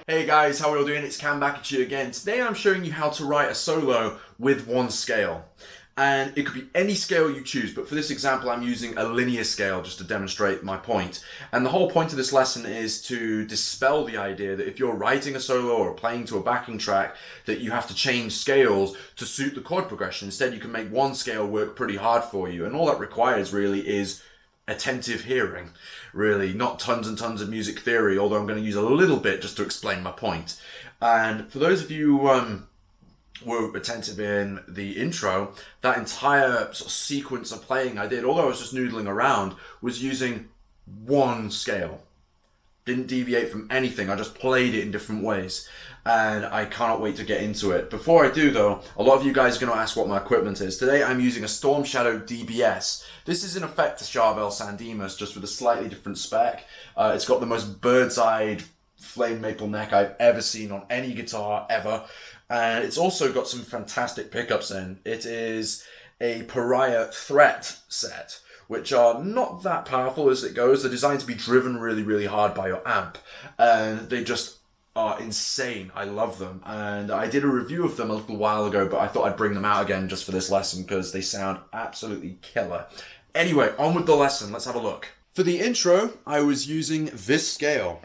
Hey guys, how are we all doing? It's Cam back at you again. Today I'm showing you how to write a solo with one scale. And it could be any scale you choose, but for this example I'm using a linear scale just to demonstrate my point. And the whole point of this lesson is to dispel the idea that if you're writing a solo or playing to a backing track that you have to change scales to suit the chord progression. Instead you can make one scale work pretty hard for you, and all that requires really is attentive hearing, really, not tons and tons of music theory, although I'm going to use a little bit just to explain my point. And for those of you who were attentive in the intro, that entire sort of sequence of playing I did, although I was just noodling around, was using one scale. Didn't deviate from anything, I just played it in different ways. And I cannot wait to get into it. Before I do though, a lot of you guys are going to ask what my equipment is. Today I'm using a Storm Shadow DBS. This is in effect a Charvel San Dimas, just with a slightly different spec. It's got the most bird's-eyed flame maple neck I've ever seen on any guitar ever. And it's also got some fantastic pickups in. It is a Pariah Threat set, which are not that powerful as it goes. They're designed to be driven really, really hard by your amp. And they just are insane. I love them, and I did a review of them a little while ago, but I thought I'd bring them out again just for this lesson because they sound absolutely killer. Anyway, on with the lesson. Let's have a look. For the intro, I was using this scale.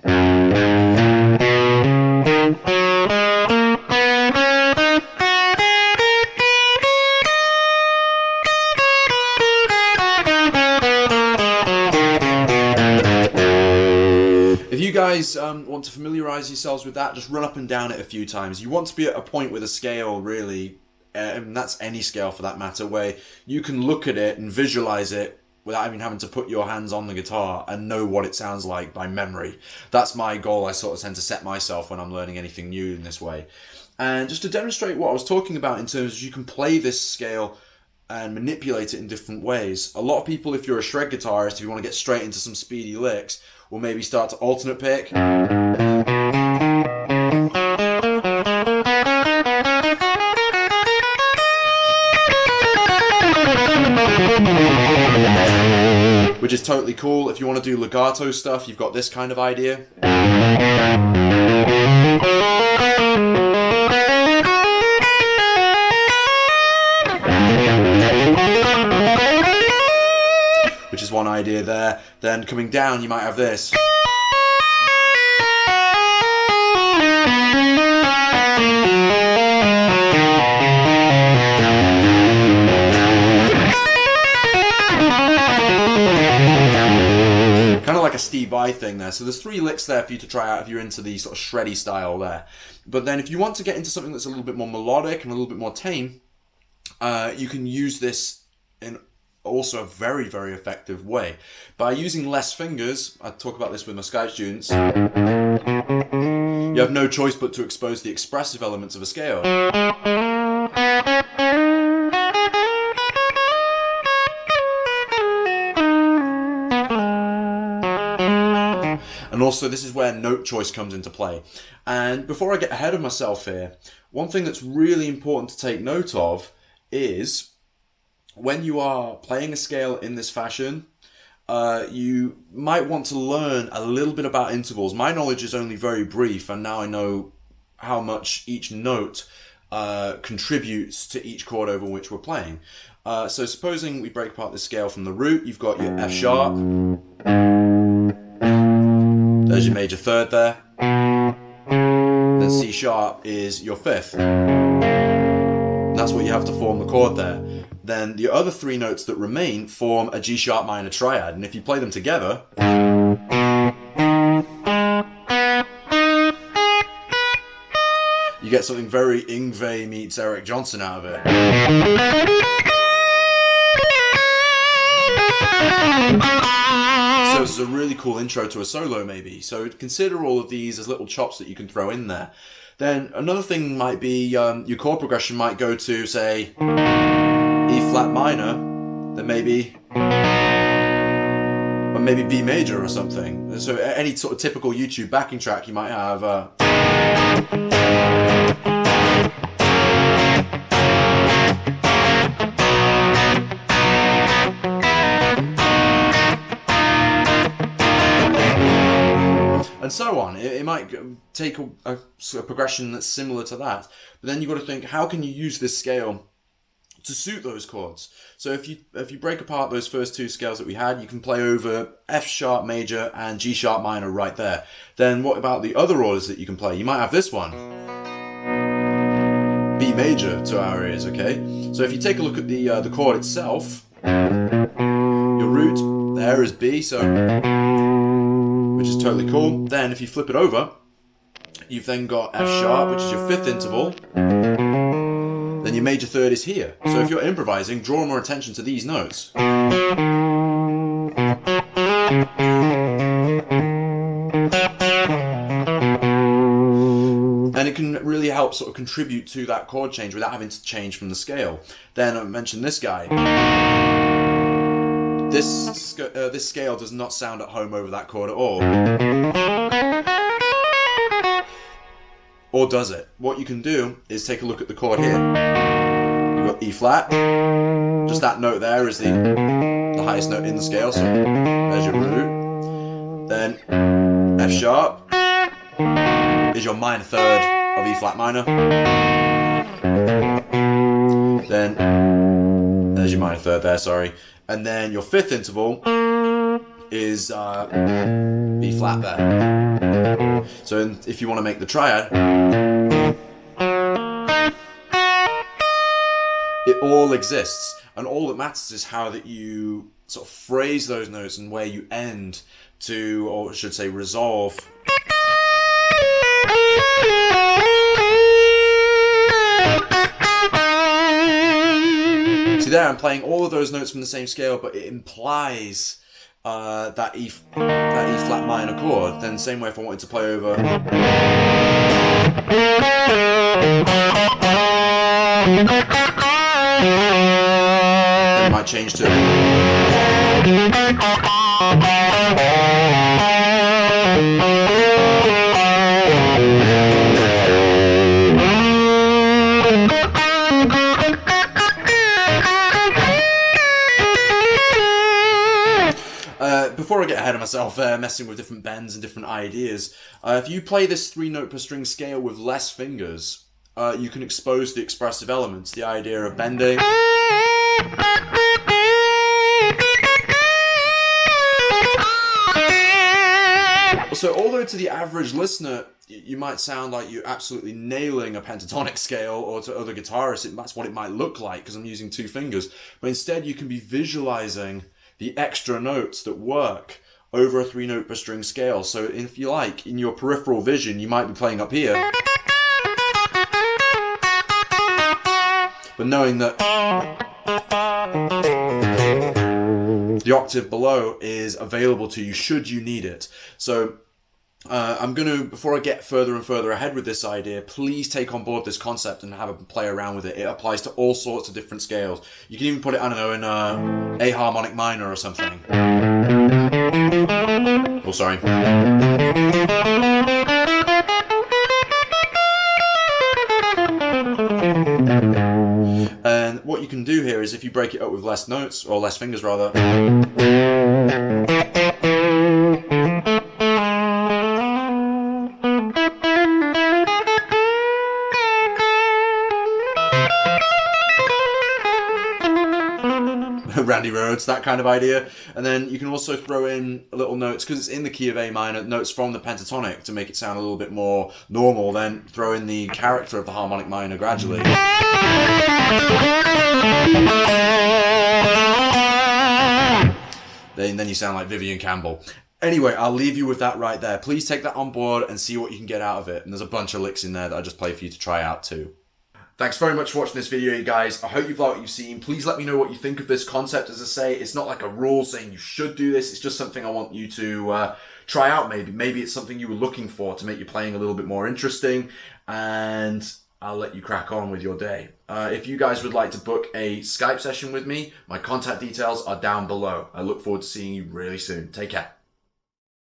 If you guys want to familiarize yourselves with that, just run up and down it a few times. You want to be at a point with a scale, really, and that's any scale for that matter, where you can look at it and visualize it without even having to put your hands on the guitar and know what it sounds like by memory. That's my goal I sort of tend to set myself when I'm learning anything new in this way. And just to demonstrate what I was talking about in terms of you can play this scale and manipulate it in different ways. A lot of people, if you're a shred guitarist, if you want to get straight into some speedy licks, will maybe start to alternate pick. Which is totally cool. If you want to do legato stuff, you've got this kind of idea. Which is one idea there. Then coming down, you might have this. Kind of like a Steve Vai thing there. So there's 3 licks there for you to try out if you're into the sort of shreddy style there. But then if you want to get into something that's a little bit more melodic and a little bit more tame, you can use this in also a very, very effective way. By using less fingers, I talk about this with my SKYPE students, you have no choice but to expose the expressive elements of a scale. And also this is where note choice comes into play. And before I get ahead of myself here, one thing that's really important to take note of is when you are playing a scale in this fashion, you might want to learn a little bit about intervals. My knowledge is only very brief, and now I know how much each note contributes to each chord over which we're playing. So supposing we break apart the scale from the root, you've got your F sharp, there's your major third there, then C sharp is your 5th. That's what you have to form the chord there. Then the other 3 notes that remain form a G sharp minor triad, and if you play them together, you get something very Yngwie meets Eric Johnson out of it. So serves as a really cool intro to a solo maybe. So consider all of these as little chops that you can throw in there. Then another thing might be your chord progression might go to, say, E flat minor, then maybe B major or something. So any sort of typical YouTube backing track you might have and so on. It might take a progression that's similar to that, but then you've got to think, how can you use this scale to suit those chords? So if you break apart those first two scales that we had, you can play over F sharp major and G sharp minor right there. Then what about the other orders that you can play? You might have this one, B major to our ears, okay? So if you take a look at the chord itself, your root there is B, so which is totally cool. Then if you flip it over, you've then got F sharp, which is your fifth interval. Then your major third is here. So if you're improvising, draw more attention to these notes. And it can really help sort of contribute to that chord change without having to change from the scale. Then I mentioned this guy. This scale does not sound at home over that chord at all. Or does it? What you can do is take a look at the chord here. You've got E flat. Just that note there is the highest note in the scale, so there's your root. Then F sharp is your minor third of E flat minor. Then there's your minor third there, sorry. And then your fifth interval is B flat there. So if you want to make the triad, it all exists, and all that matters is how that you sort of phrase those notes and where you end to, or I should say, resolve. See there, I'm playing all of those notes from the same scale, but it implies that E flat minor chord. Then same way if I wanted to play over, then it might change to before I get ahead of myself messing with different bends and different ideas, if you play this 3-note per string scale with less fingers, you can expose the expressive elements, the idea of bending, so although to the average listener you might sound like you're absolutely nailing a pentatonic scale, or to other guitarists that's what it might look like because I'm using 2 fingers, but instead you can be visualizing the extra notes that work over a 3-note per string scale. So if you like, in your peripheral vision, you might be playing up here, but knowing that the octave below is available to you should you need it. So I'm going to, before I get further and further ahead with this idea, please take on board this concept and have a play around with it. It applies to all sorts of different scales. You can even put it, I don't know, in A harmonic minor or something. Oh, sorry. And what you can do here is if you break it up with less notes, or less fingers rather, Randy Rhoads, that kind of idea. And then you can also throw in little notes, because it's in the key of A minor, notes from the pentatonic to make it sound a little bit more normal. Then throw in the character of the harmonic minor gradually. Then you sound like Vivian Campbell. Anyway, I'll leave you with that right there. Please take that on board and see what you can get out of it. And there's a bunch of licks in there that I just play for you to try out too. Thanks very much for watching this video, you guys. I hope you've liked what you've seen. Please let me know what you think of this concept. As I say, it's not like a rule saying you should do this. It's just something I want you to try out maybe. Maybe it's something you were looking for to make your playing a little bit more interesting. And I'll let you crack on with your day. If you guys would like to book a Skype session with me, my contact details are down below. I look forward to seeing you really soon. Take care.